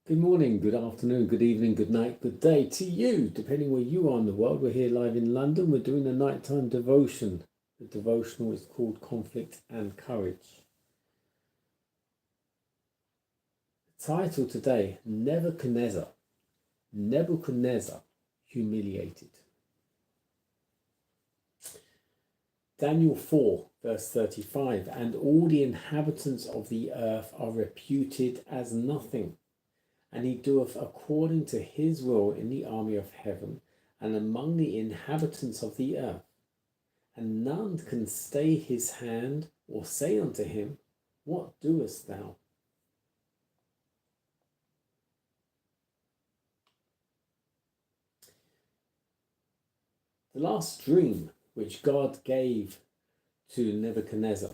Good morning, good afternoon, good evening, good night, good day to you, depending where you are in the world. We're here live in London. We're doing a nighttime devotion. The devotional is called Conflict and Courage. The title today, Nebuchadnezzar. Nebuchadnezzar, humiliated. Daniel 4, verse 35, and all the inhabitants of the earth are reputed as nothing. And he doeth according to his will in the army of heaven and among the inhabitants of the earth. And none can stay his hand or say unto him, What doest thou? The last dream which God gave to Nebuchadnezzar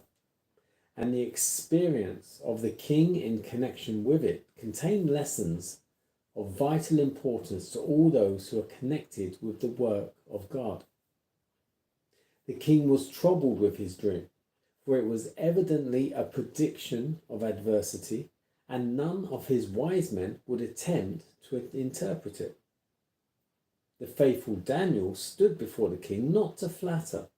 and the experience of the king in connection with it contain lessons of vital importance to all those who are connected with the work of God. The king was troubled with his dream, for it was evidently a prediction of adversity, and none of his wise men would attempt to interpret it. The faithful Daniel stood before the king not to flatter,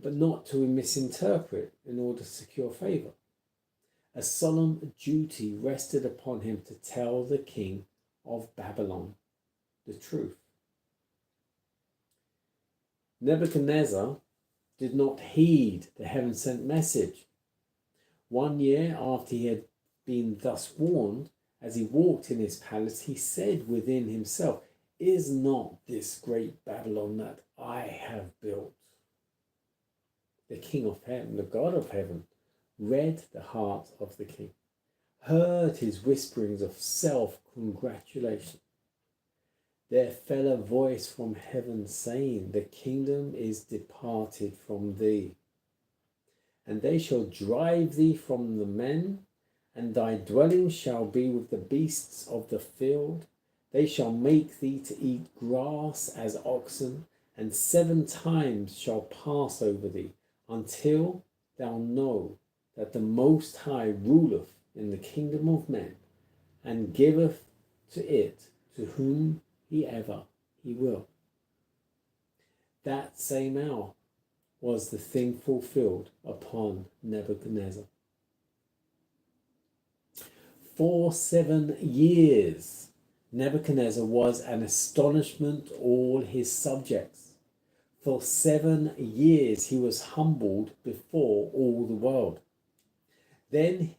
but not to misinterpret in order to secure favour. A solemn duty rested upon him to tell the king of Babylon the truth. Nebuchadnezzar did not heed the heaven-sent message. 1 year after he had been thus warned, as he walked in his palace, he said within himself, Is not this great Babylon that I have built? The King of heaven, the God of heaven, read the heart of the king, heard his whisperings of self-congratulation. There fell a voice from heaven saying, The kingdom is departed from thee, and they shall drive thee from the men, and thy dwelling shall be with the beasts of the field. They shall make thee to eat grass as oxen, and 7 times shall pass over thee, until thou know that the Most High ruleth in the kingdom of men, and giveth to it to whomsoever he will. That same hour was the thing fulfilled upon Nebuchadnezzar. For 7 years, Nebuchadnezzar was an astonishment to all his subjects. For 7 years he was humbled before all the world. Then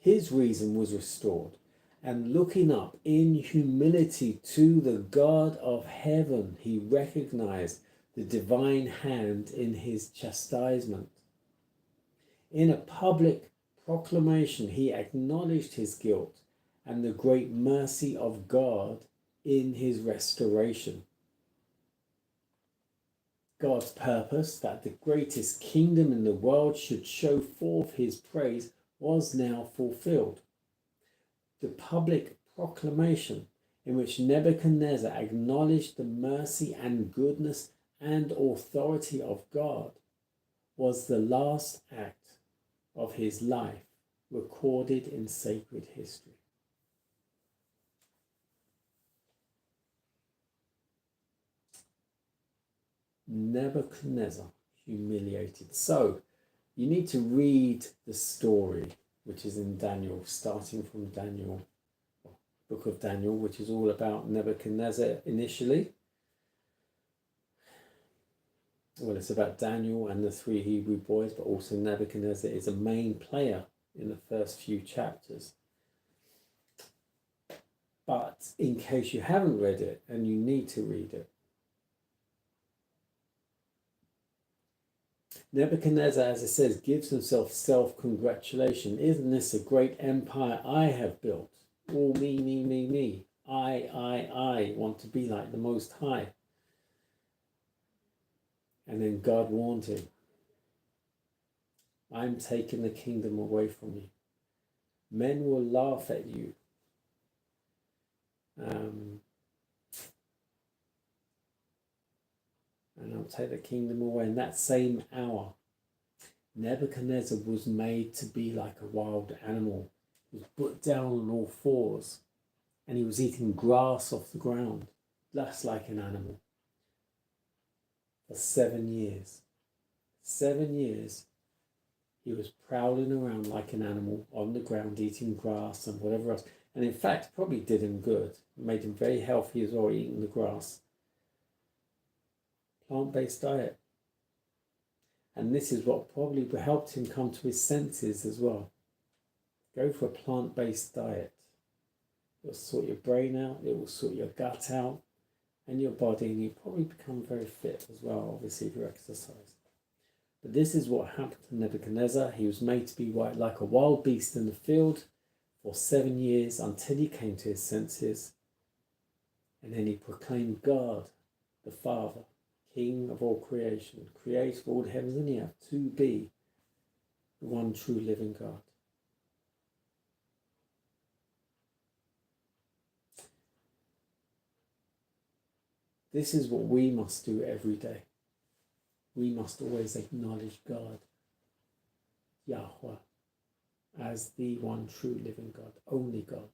his reason was restored, and looking up in humility to the God of heaven, he recognized the divine hand in his chastisement. In a public proclamation, he acknowledged his guilt and the great mercy of God in his restoration. God's purpose that the greatest kingdom in the world should show forth his praise was now fulfilled. The public proclamation in which Nebuchadnezzar acknowledged the mercy and goodness and authority of God was the last act of his life recorded in sacred history. Nebuchadnezzar humiliated. So you need to read the story which is in Daniel, starting from Daniel, book of Daniel, which is all about Nebuchadnezzar initially. Well, it's about Daniel and the 3 Hebrew boys, but also Nebuchadnezzar is a main player in the first few chapters. But in case you haven't read it and you need to read it, Nebuchadnezzar, as it says, gives himself self-congratulation. Isn't this a great empire I have built? All me, me, me, me. I want to be like the Most High. And then God warned him, I'm taking the kingdom away from you. Men will laugh at you. And I'll take the kingdom away. In that same hour, Nebuchadnezzar was made to be like a wild animal. He was put down on all fours, and he was eating grass off the ground, just like an animal, for 7 years. 7 years he was prowling around like an animal on the ground, eating grass and whatever else. And in fact, probably did him good. It made him very healthy as well, eating the grass. Plant-based diet. And this is what probably helped him come to his senses as well. Go for a plant-based diet. It will sort your brain out, it will sort your gut out and your body, and you probably become very fit as well, obviously, if you exercise. But this is what happened to Nebuchadnezzar. He was made to be like a wild beast in the field for 7 years until he came to his senses. And then he proclaimed God, the Father, King of all creation, creator of all the heavens and the earth, to be the one true living God. This is what we must do every day. We must always acknowledge God, Yahweh, as the one true living God, only God.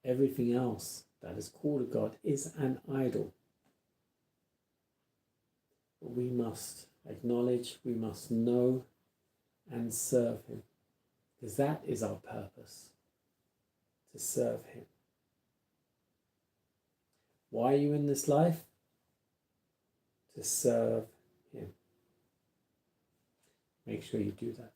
Everything else that is called a God is an idol. But we must acknowledge, we must know and serve him, because that is our purpose, to serve him. Why are you in this life? To serve him. Make sure you do that.